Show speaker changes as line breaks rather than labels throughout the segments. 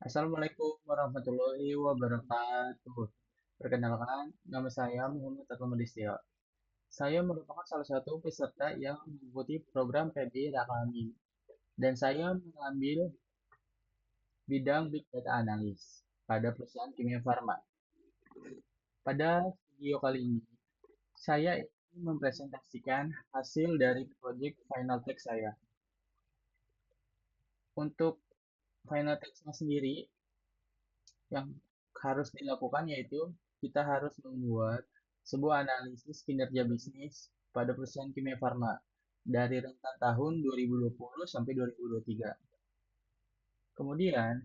Assalamualaikum warahmatullahi wabarakatuh. Perkenalkan, nama saya Muhammad Atmamadistio. Saya merupakan salah satu peserta yang mengikuti program PB Rakamin dan saya mengambil bidang Big Data Analyst pada perusahaan Kimia Farma. Pada video kali ini, saya ingin mempresentasikan hasil dari proyek final text saya. Untuk final text-nya sendiri, yang harus dilakukan yaitu kita harus membuat sebuah analisis kinerja bisnis pada perusahaan Kimia Farma dari rentang tahun 2020 sampai 2023. Kemudian,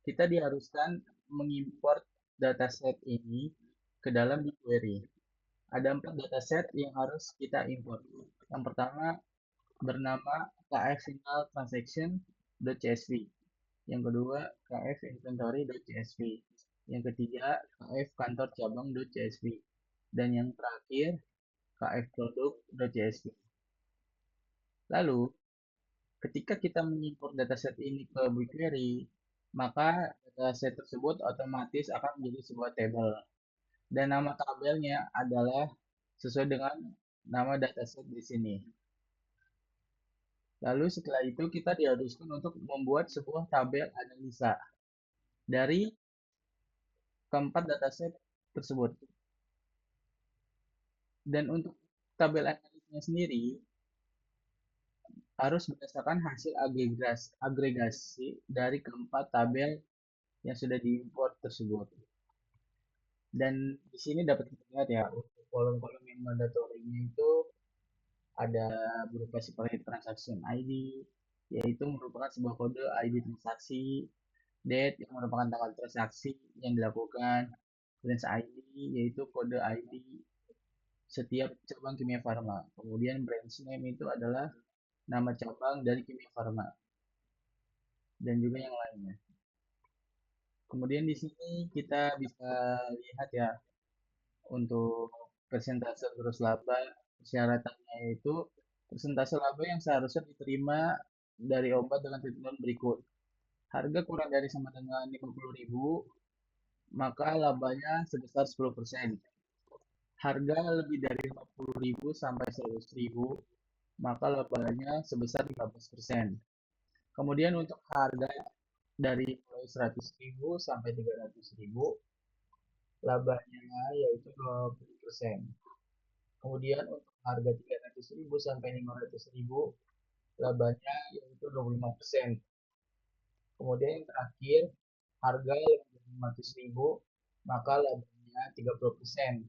kita diharuskan mengimport dataset ini ke dalam BigQuery. Ada 4 dataset yang harus kita import. Yang pertama bernama KF Final Transaction.csv. Yang kedua, KF Inventory.csv. Yang ketiga, KF Kantor Cabang.csv. Dan yang terakhir, KF Produk.csv. Lalu, ketika kita mengimport dataset ini ke BigQuery, maka dataset tersebut otomatis akan menjadi sebuah tabel. Dan nama tabelnya adalah sesuai dengan nama dataset di sini. Lalu setelah itu kita diharuskan untuk membuat sebuah tabel analisa dari keempat dataset tersebut. Dan untuk tabel analisnya sendiri harus berdasarkan hasil agregasi dari keempat tabel yang sudah diimport tersebut. Dan di sini dapat kita lihat ya, untuk kolom-kolom yang mandatorinya itu ada berupa seperti transaction ID, yaitu merupakan sebuah kode ID transaksi, date yang merupakan tanggal transaksi yang dilakukan, branch ID yaitu kode ID setiap cabang Kimia Farma. Kemudian branch name itu adalah nama cabang dari Kimia Farma dan juga yang lainnya. Kemudian di sini kita bisa lihat ya, untuk persentase gross laba, persyaratannya itu persentase laba yang seharusnya diterima dari obat dengan ketentuan berikut. Harga kurang dari sama dengan 50.000, maka labanya sebesar 10%. Harga lebih dari 50.000 sampai 100.000, maka labanya sebesar 15%. Kemudian untuk harga dari mulai 100.000 sampai 300.000, labanya yaitu 20%. Kemudian untuk harga 300.000 sampai 500.000, labanya yaitu 25%. Kemudian yang terakhir, harga lebih dari 500.000, maka labanya 30%.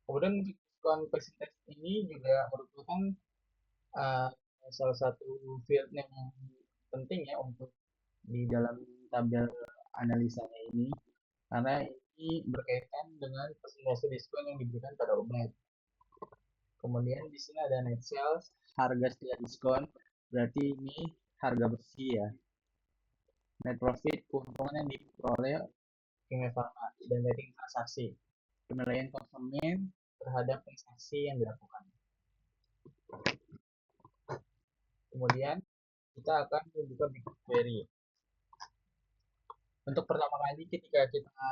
Kemudian untuk diskon persentase ini juga merupakan uh, salah satu field yang penting ya untuk di dalam tabel analisanya ini, karena ini berkaitan dengan persentase diskon yang diberikan pada obat. Kemudian di sini ada net sales, harga setelah diskon, berarti ini harga bersih ya. Net profit, keuntungan yang diperoleh Kimia Farma, dan rating transaksi, penilaian konsumen terhadap transaksi yang dilakukan. Kemudian kita akan membuka BigQuery. Untuk pertama kali ketika kita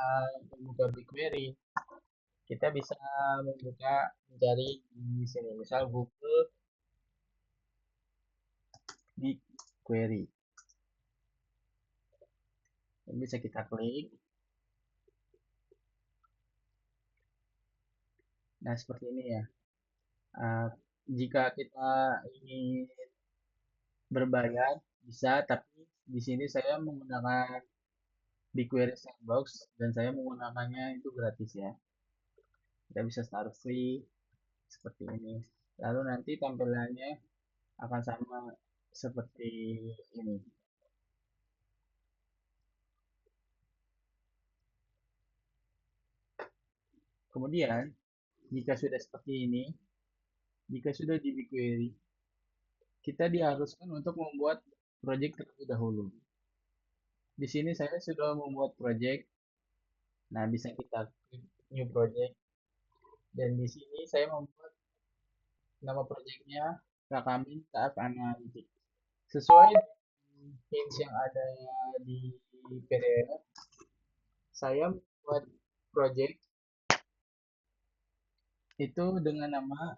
membuka BigQuery, kita bisa membuka mencari di sini, misal Google BigQuery. Ini bisa kita klik. Nah, seperti ini ya. Jika kita ingin berbayar bisa, tapi di sini saya menggunakan BigQuery Sandbox dan saya menggunakannya itu gratis ya. Kita bisa start free seperti ini. Lalu nanti tampilannya akan sama seperti ini. Kemudian jika sudah seperti ini, jika sudah di BigQuery, kita diharuskan untuk membuat project terlebih dahulu. Di sini saya sudah membuat project. Nah, bisa kita klik new project. Dan di sini saya membuat nama projectnya Rakamin KF Analytics. Sesuai hints yang ada di PDF, saya buat project itu dengan nama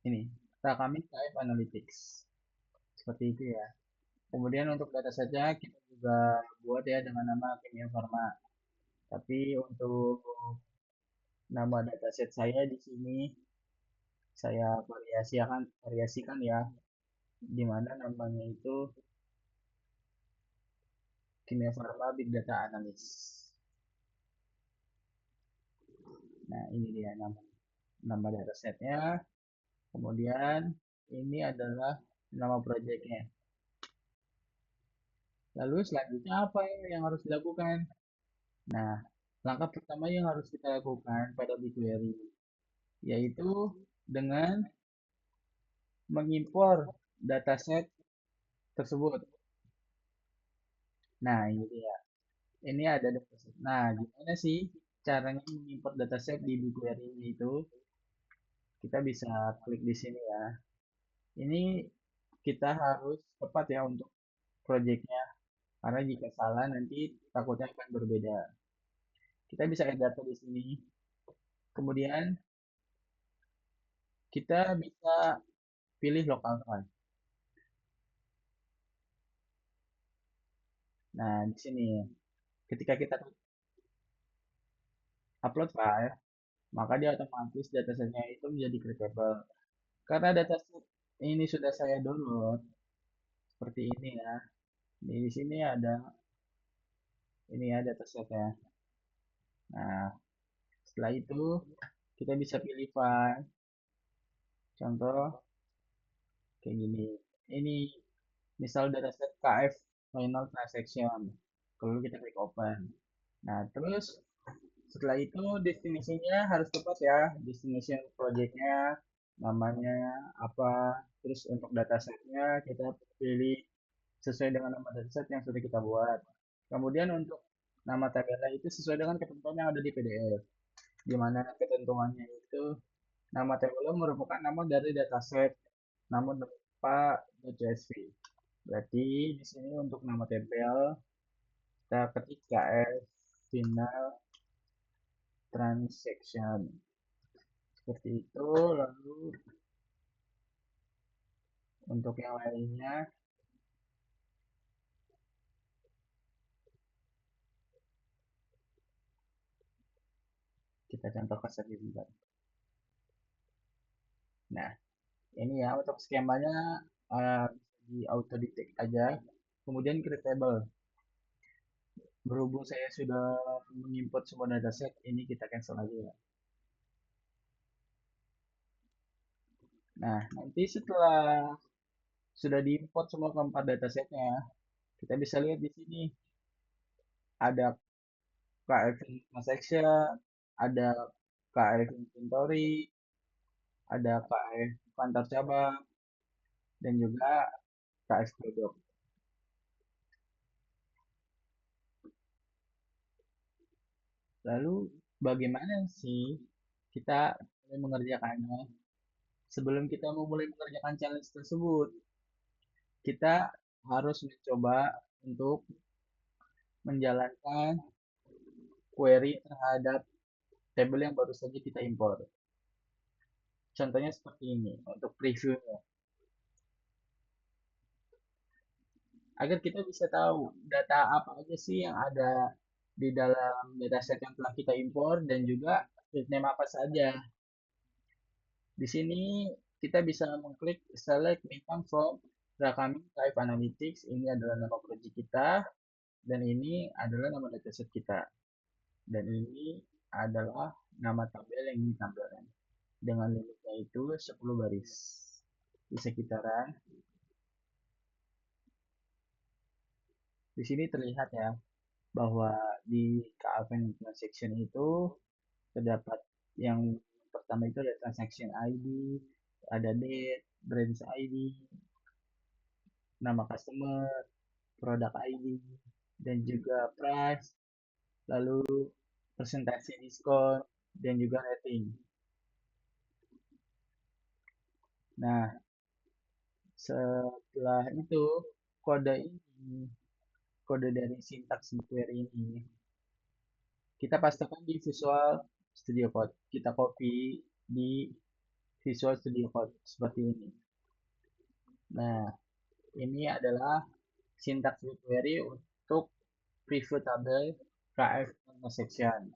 ini, Rakami KF Analytics. Seperti itu ya. Kemudian untuk datasetnya kita juga buat ya dengan nama Kimia Farma. Tapi untuk nama dataset saya di sini saya variasikan ya, di mana namanya itu Kimia Farma Big Data Analyst. Nah, ini dia nama datasetnya. Kemudian ini adalah nama proyeknya. Lalu selanjutnya apa yang harus dilakukan? Nah, langkah pertama yang harus kita lakukan pada BigQuery yaitu dengan mengimpor dataset tersebut. Nah, ini dia. Ini ada dataset. Nah, gimana sih caranya mengimpor dataset di BigQuery itu? Kita bisa klik di sini ya. Ini kita harus tepat ya untuk proyeknya, karena jika salah nanti takutnya akan berbeda. Kita bisa add data di sini. Kemudian kita bisa pilih local file. Nah, di sini ketika kita upload file, maka dia otomatis datasetnya itu menjadi creatable. Karena dataset ini sudah saya download seperti ini ya. Di sini ada ini ya datasetnya. Nah, setelah itu kita bisa pilih file. Contoh kayak gini. Ini misal dataset KF final transaction. Kalau kita klik open. Nah, terus setelah itu destinasinya harus tepat ya. Destination projectnya, namanya apa. Terus untuk datasetnya kita pilih sesuai dengan nama dataset yang sudah kita buat. Kemudian untuk nama tabelnya itu sesuai dengan ketentuan yang ada di PDF. Di mana ketentuannya itu nama tabelnya merupakan nama dari dataset, namun tanpa .csv. Berarti di sini untuk nama tabel kita ketik KF final transaction seperti itu. Lalu untuk yang lainnya kita contohkan saja juga. Nah, ini ya untuk skemanya di auto detect aja. Kemudian creatable. Berhubung saya sudah mengimport semua dataset, ini kita cancel aja ya. Nah, nanti setelah sudah diimport semua keempat datasetnya, kita bisa lihat di sini ada KF transaction, ada KF inventory, ada KF kantor cabang, dan juga KF produk. Lalu bagaimana sih kita mulai mengerjakannya? Sebelum kita memulai mengerjakan challenge tersebut, kita harus mencoba untuk menjalankan query terhadap tabel yang baru saja kita import. Contohnya seperti ini untuk previewnya. Agar kita bisa tahu data apa aja sih yang ada di dalam dataset yang telah kita import dan juga field name apa saja. Di sini kita bisa mengklik select income from Rakami Type Analytics. Ini adalah nama project kita dan ini adalah nama dataset kita. Dan ini adalah nama tabel yang ditampilkan. Dengan limitnya itu 10 baris. Di sekitaran. Di sini terlihat ya bahwa di KFN transaction itu terdapat yang pertama itu ada transaction ID, ada date, branch ID, nama customer, produk ID, dan juga price, lalu persentase diskon, dan juga rating. Nah, Setelah itu, kode ini, kode dari sintaks query ini, kita pastikan di Visual Studio Code. Kita copy di Visual Studio Code seperti ini. Nah, ini adalah sintaks query untuk preview tabel KF section.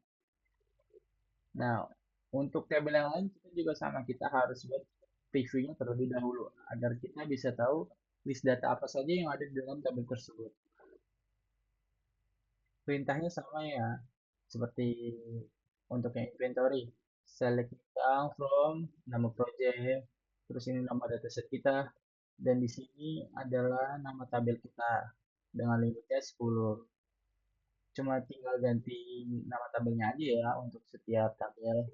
Nah, untuk tabel yang lain kita juga sama, kita harus buat previewnya terlebih dahulu agar kita bisa tahu list data apa saja yang ada di dalam tabel tersebut. Perintahnya sama ya, seperti untuk yang inventory. Select down from nama project, terus ini nama dataset kita, dan di sini adalah nama tabel kita dengan limitnya 10. Cuma tinggal ganti nama tabelnya aja ya untuk setiap tabel.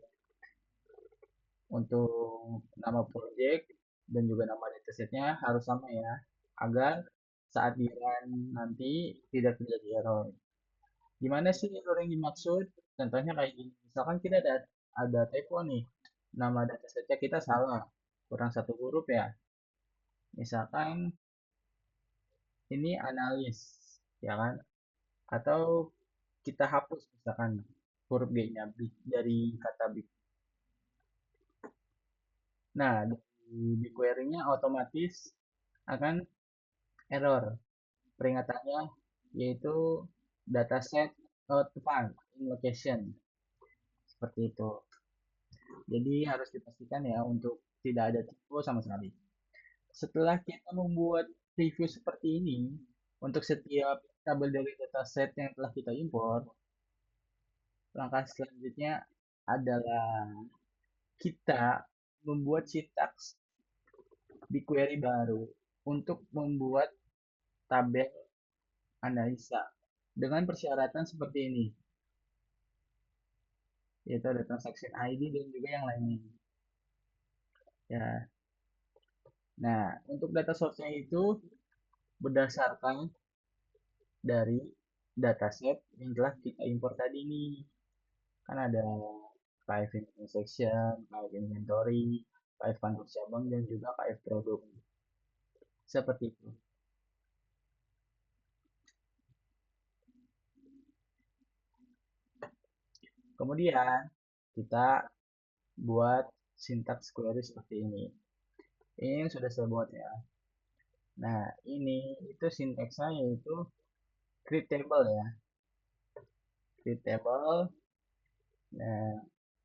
Untuk nama project dan juga nama datasetnya harus sama ya, agar saat di run nanti tidak terjadi error. Gimana sih error yang dimaksud? Contohnya kayak gini, misalkan kita ada typo nih, nama datasetnya kita salah, kurang satu huruf ya. Misalkan ini analis, ya kan? Atau kita hapus misalkan huruf G-nya dari kata big. Nah, di query-nya otomatis akan error. Peringatannya yaitu dataset not found in location. Seperti itu. Jadi harus dipastikan ya untuk tidak ada typo sama sekali. Setelah kita membuat review seperti ini, untuk setiap tabel dari dataset yang telah kita import, langkah selanjutnya adalah kita membuat sintaks di query baru untuk membuat tabel analisa dengan persyaratan seperti ini, yaitu ada transaction ID dan juga yang lainnya. Ya. Nah, untuk data source-nya itu berdasarkan dari dataset yang telah kita import tadi nih. Kan ada KF section, KF inventory, KF kantor cabang, dan juga KF produk. Seperti itu. Kemudian kita buat sintaks query seperti ini. Ini yang sudah saya buat ya. Nah, ini itu sintaksnya yaitu create table ya. Create table. Nah,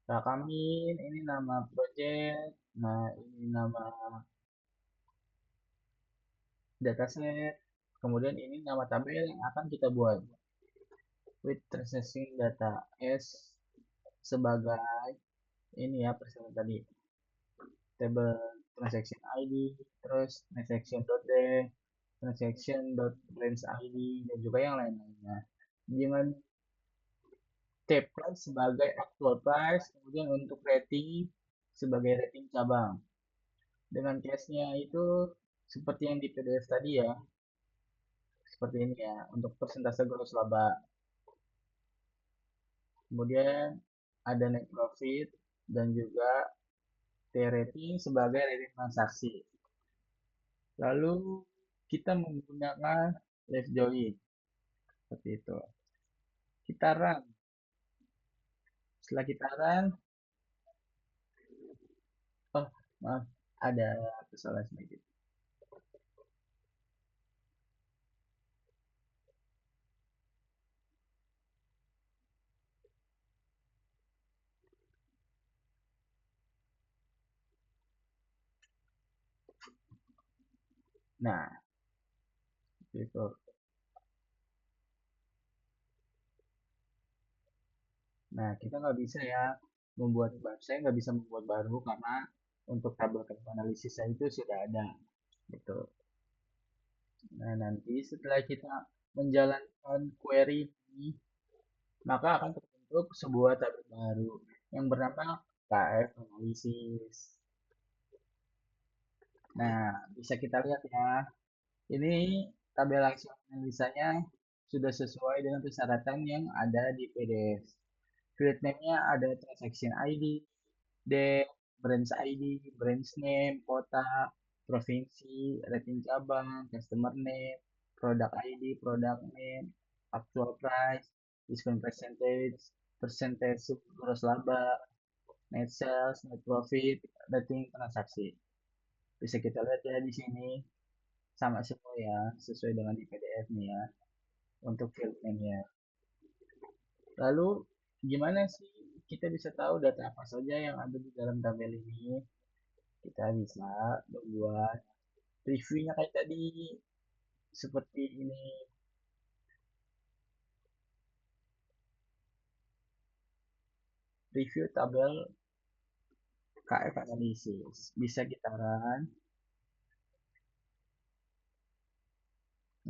rakamin ini nama project. Nah, ini nama dataset. Kemudian ini nama tabel yang akan kita buat. With transaction data S sebagai ini ya persen tadi. Table transaction ID, terus transaction.branch ID, dan juga yang lain-lainnya. Dengan tab price sebagai actual price, kemudian untuk rating sebagai rating cabang. Dengan case-nya itu seperti yang di PDF tadi ya, seperti ini ya, untuk persentase gross laba. Kemudian ada net profit dan juga T-rating sebagai rating transaksi. Lalu kita menggunakan left join seperti itu. Kita run. Setelah kita run, oh maaf, ada kesalahan sedikit. Nah, itu. Nah, kita nggak bisa ya membuat baru. Saya nggak bisa membuat baru karena untuk tabel analisisnya itu sudah ada. Gitu. Nah, nanti setelah kita menjalankan query ini, maka akan terbentuk sebuah tabel baru yang bernama KF analisis. Nah, bisa kita lihat ya. Ini tabel langsung analisanya sudah sesuai dengan persyaratan yang ada di PDF. Field name-nya ada transaction ID, date, branch ID, branch name, kota, provinsi, rating cabang, customer name, product ID, product name, actual price, discount percentage, percentage gross laba, net sales, net profit, rating transaksi. Bisa kita lihat ya di sini sama semua ya, sesuai dengan di PDF nih ya untuk field name-nya. Lalu gimana sih kita bisa tahu data apa saja yang ada di dalam tabel ini? Kita bisa membuat reviewnya kayak tadi seperti ini. Review tabel KF analisis. Bisa kita run.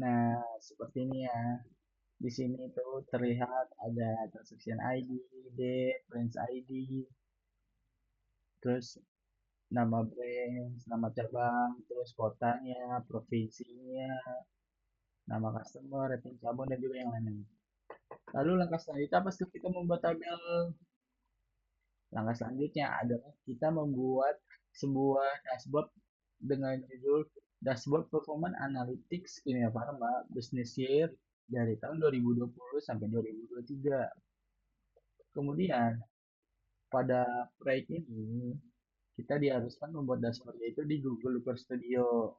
Nah, seperti ini ya. Di sini tuh terlihat ada transaction ID, date, branch ID, terus nama brand, nama cabang, terus kotanya, provinsinya, nama customer, rating cabang, dan juga yang lainnya. Lalu langkah selanjutnya apa sih kita membuat tabel? Langkah selanjutnya adalah kita membuat sebuah dashboard dengan judul Dashboard Performance Analytics Kimia Farma Business Year dari tahun 2020 sampai 2023. Kemudian pada proyek ini kita diharuskan membuat dashboard itu di Google Looker Studio.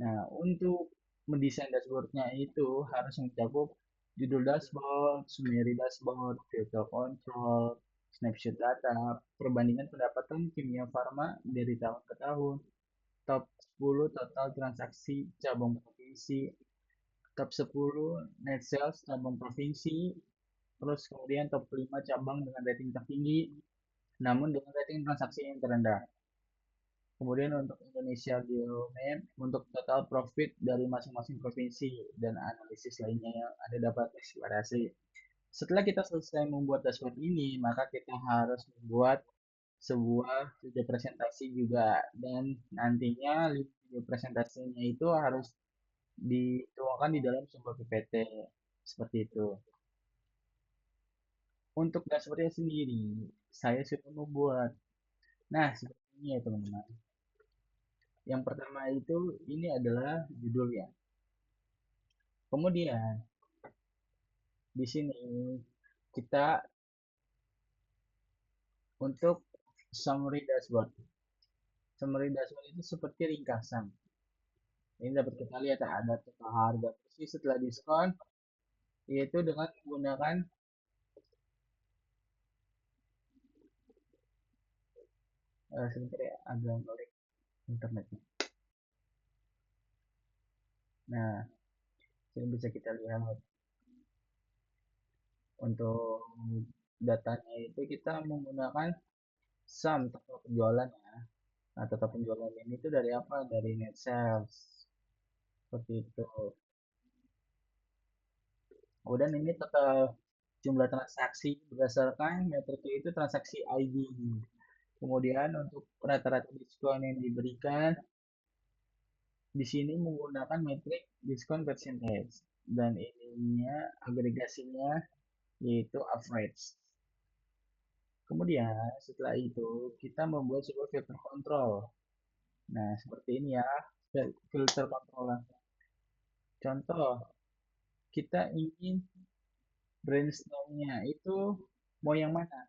Nah, untuk mendesain dashboardnya itu harus mencakup judul dashboard, summary dashboard, filter control, snapshot data, perbandingan pendapatan kimia farma dari tahun ke tahun, top 10 total transaksi cabang provinsi, top 10 net sales cabang provinsi, terus kemudian top 5 cabang dengan rating tertinggi, namun dengan rating transaksi yang terendah. Kemudian untuk Indonesia Biomap untuk total profit dari masing-masing provinsi dan analisis lainnya yang ada dapat eksplorasi. Setelah kita selesai membuat dashboard ini, maka kita harus membuat sebuah video presentasi juga dan nantinya video presentasinya itu harus dituangkan di dalam sebuah PPT seperti itu. Untuk dashboardnya sendiri, saya sudah membuat. Nah, seperti ini ya teman-teman. Yang pertama itu ini adalah judulnya. Kemudian di sini kita untuk summary dashboard. Summary dashboard itu seperti ringkasan. Ini dapat kita lihat ada total harga bersih setelah diskon yaitu dengan menggunakan sebentar ya agak balik internetnya. Nah, ini bisa kita lihat untuk datanya itu kita menggunakan sum total penjualan ya. Nah, total penjualan ini itu dari apa? Dari net sales. Seperti itu. Kemudian ini total jumlah transaksi berdasarkan metriknya itu transaksi ID. Kemudian untuk rata-rata diskon yang diberikan di sini menggunakan metrik diskon percentage dan ininya agregasinya yaitu average. Kemudian setelah itu kita membuat sebuah filter control. Nah, seperti ini ya filter control. Contoh, kita ingin brainstormnya itu mau yang mana?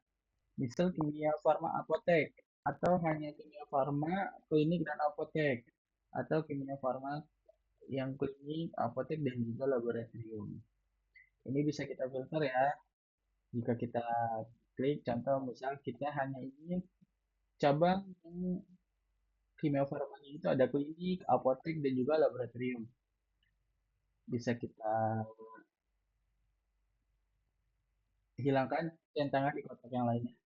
Misal kimia farma apotek atau hanya kimia farma klinik dan apotek atau kimia farma yang klinik, apotek dan juga laboratorium. Ini bisa kita filter ya. Jika kita klik contoh misal kita hanya ingin cabang yang kimia farmanya itu ada klinik, apotek dan juga laboratorium. Bisa kita hilangkan centangan di kotak yang lainnya.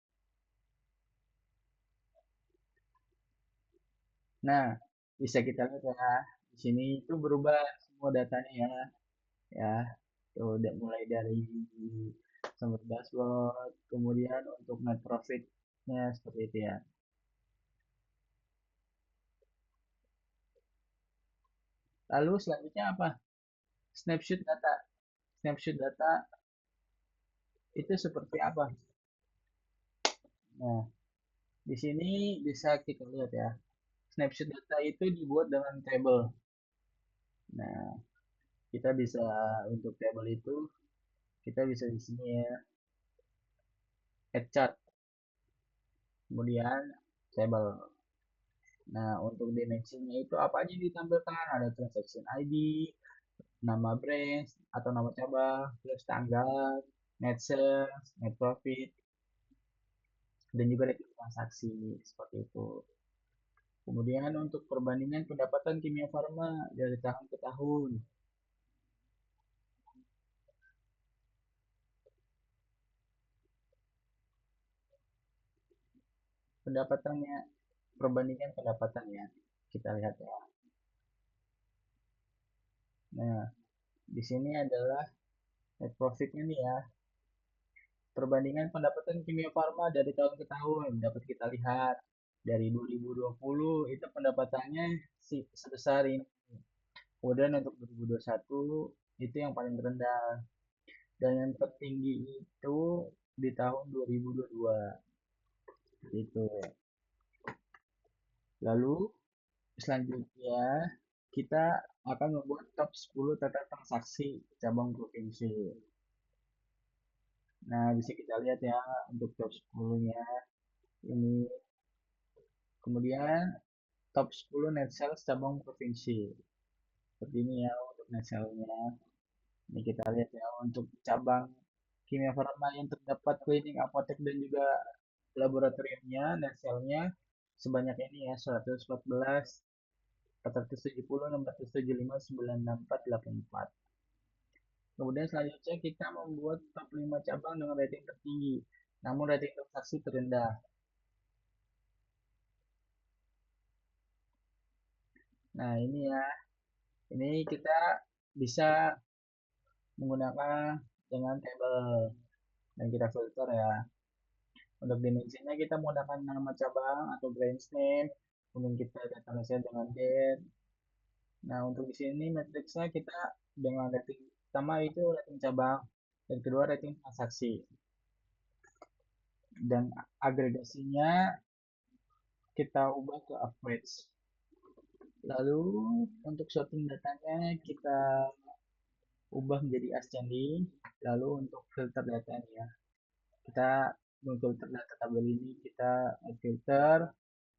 Nah, bisa kita lihat ya, di sini itu berubah semua datanya ya. Ya, tuh udah mulai dari sumber dashboard, kemudian untuk net profitnya seperti itu ya. Lalu selanjutnya apa? Snapshot data. Snapshot data itu seperti apa? Nah, di sini bisa kita lihat ya. Snapshot data itu dibuat dengan table. Nah, kita bisa untuk table itu kita bisa di sini ya, add chart, kemudian table. Nah, untuk dimensinya itu apa aja yang ditampilkan? Ada transaction ID, nama branch atau nama cabang, terus tanggal, net sales, net profit, dan juga rating transaksi seperti itu. Kemudian untuk perbandingan pendapatan Kimia Farma dari tahun ke tahun. Pendapatannya, perbandingan pendapatannya. Kita lihat ya. Nah, di sini adalah net profitnya nih ya. Perbandingan pendapatan Kimia Farma dari tahun ke tahun dapat kita lihat. Dari 2020 itu pendapatannya sebesar ini. Kemudian untuk 2021 itu yang paling rendah. Dan yang tertinggi itu di tahun 2022. Itu. Lalu selanjutnya kita akan membuat top 10 tata transaksi cabang provinsi. Nah, bisa kita lihat ya untuk top 10-nya ini. Kemudian top 10 net sales cabang provinsi. Seperti ini ya untuk net sales-nya. Ini kita lihat ya untuk cabang Kimia Farma yang terdapat klinik, apotek dan juga laboratoriumnya, net sales-nya sebanyak ini ya 114, 470, 675, 964, 84. Kemudian selanjutnya kita membuat top 5 cabang dengan rating tertinggi, namun rating transaksi terendah. Nah ini ya, ini kita bisa menggunakan dengan table dan kita filter ya. Untuk dimensinya kita menggunakan nama cabang atau branch name, kemudian kita datanya dengan date. Nah untuk di sini matriksnya kita dengan rating pertama itu rating cabang dan kedua rating transaksi dan agregasinya kita ubah ke average. Lalu untuk sorting datanya kita ubah menjadi ascending. Lalu untuk filter datanya kita memfilter data tabel ini kita add filter,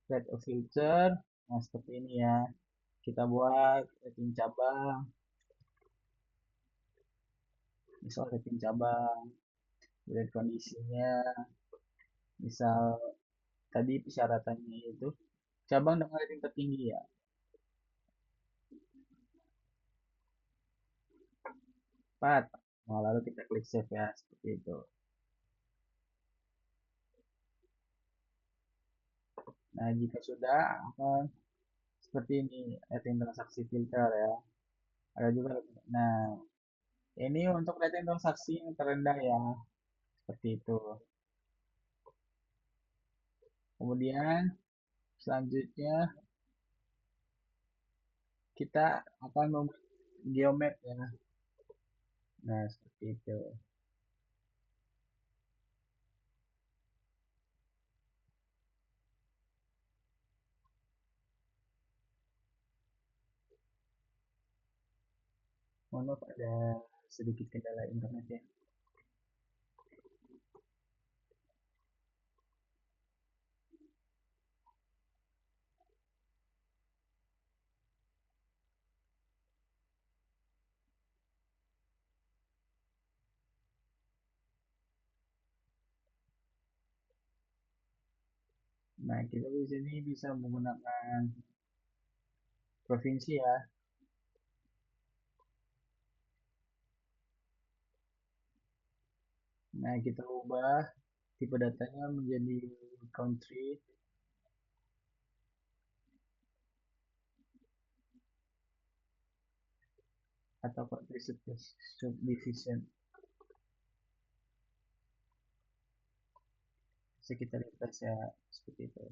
create a filter. Nah seperti ini ya. Kita buat rating cabang, misal rating cabang, dan kondisinya, misal tadi persyaratannya itu cabang dengan rating tertinggi ya. 4. Nah, lalu kita klik save ya, seperti itu. Nah, jika sudah akan seperti ini, rating transaksi filter ya. Ada juga. Nah, ini untuk rating transaksi yang terendah ya, seperti itu. Kemudian selanjutnya kita akan membuat geomap ya. Nah, seperti itu. Mohon maaf ada sedikit kendala internet ya. Nah, kita di sini bisa menggunakan provinsi ya. Nah, kita ubah tipe datanya menjadi country atau country subdivision. Sekitar kita ya seperti itu.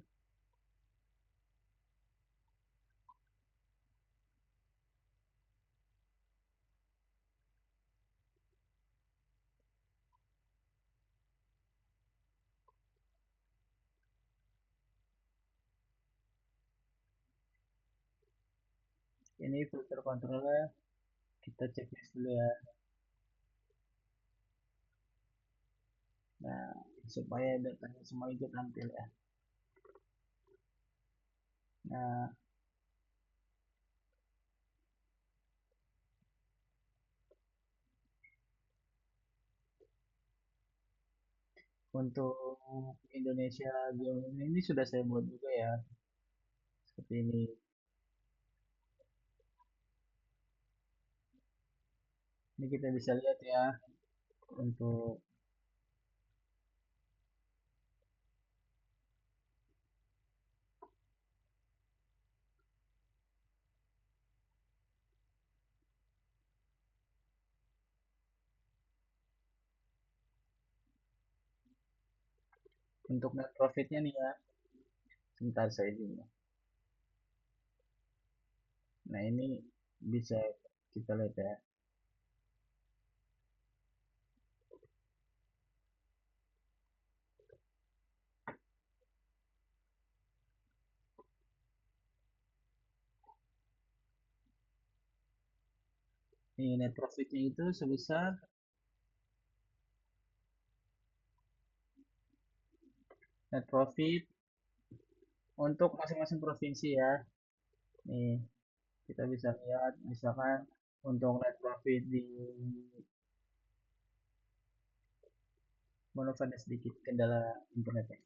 Ini filter controller kita checklist dulu ya. Nah, supaya datanya semua itu tampil ya. Nah, untuk Indonesia Game ini sudah saya buat juga ya, seperti ini. Ini kita bisa lihat ya, untuk net profitnya nih ya. Sebentar saya dulu. Nah, ini bisa kita lihat ya. Ini net profitnya itu sebesar net profit untuk masing-masing provinsi ya. Nih, kita bisa lihat misalkan untuk net profit di Monovan ada sedikit kendala internetnya.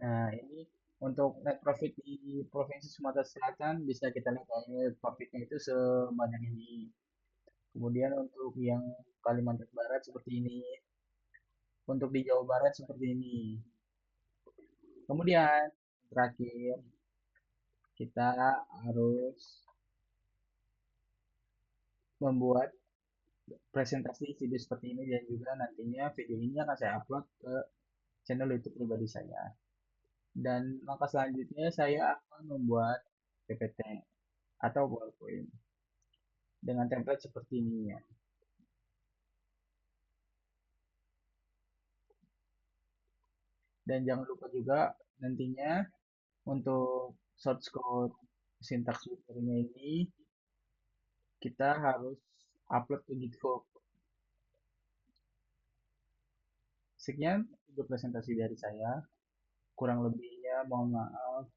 Nah, ini untuk net profit di Provinsi Sumatera Selatan bisa kita lihat net profitnya itu sebanyak ini. Kemudian untuk yang Kalimantan Barat seperti ini. Untuk di Jawa Barat seperti ini. Kemudian terakhir kita harus membuat presentasi video seperti ini dan juga nantinya video ini akan saya upload ke channel YouTube pribadi saya. Dan langkah selanjutnya saya akan membuat PPT atau PowerPoint dengan template seperti ini ya. Dan jangan lupa juga nantinya untuk source code syntax tutornya ini kita harus upload ke GitHub. Sekian untuk presentasi dari saya. Kurang lebihnya mohon maaf.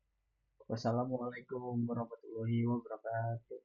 Wassalamualaikum warahmatullahi wabarakatuh.